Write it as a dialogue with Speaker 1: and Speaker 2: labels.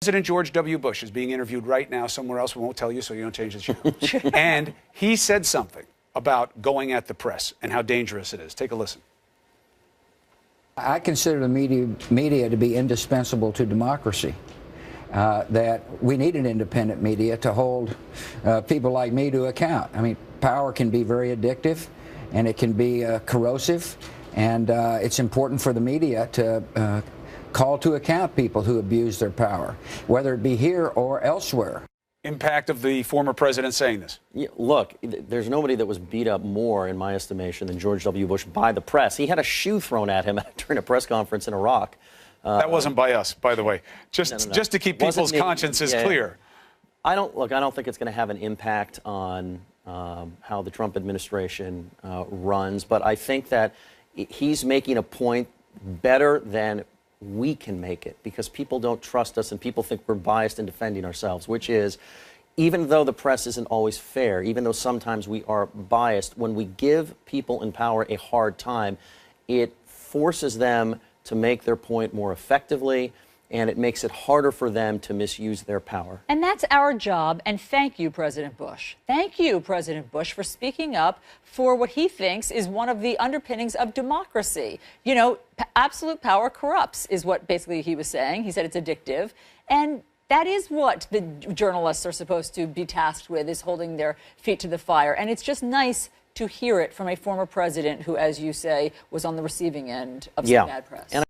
Speaker 1: President George W. Bush is being interviewed right now somewhere else. We won't tell you so you don't change the channel. And he said something about going at the press and how dangerous it is. Take a listen.
Speaker 2: I consider the media to be indispensable to democracy. That we need an independent media to hold people like me to account. I mean, power can be very addictive, and it can be corrosive, and it's important for the media to call to account people who abuse their power, whether it be here or elsewhere.
Speaker 1: Impact of the former president saying this?
Speaker 3: Yeah, look, there's nobody that was beat up more, in my estimation, than George W. Bush by the press. He had a shoe thrown at him during a press conference in Iraq.
Speaker 1: That wasn't by us, by the way. Just to keep people's consciences clear.
Speaker 3: I don't think it's going to have an impact on how the Trump administration runs, but I think that he's making a point better than we can make it, because people don't trust us and people think we're biased in defending ourselves, which is, even though the press isn't always fair, even though sometimes we are biased, when we give people in power a hard time, it forces them to make their point more effectively, and it makes it harder for them to misuse their power.
Speaker 4: And that's our job, and thank you, President Bush. Thank you, President Bush, for speaking up for what he thinks is one of the underpinnings of democracy. You know, absolute power corrupts, is what basically he was saying. He said it's addictive, and that is what the journalists are supposed to be tasked with, is holding their feet to the fire. And it's just nice to hear it from a former president who, as you say, was on the receiving end of some bad press.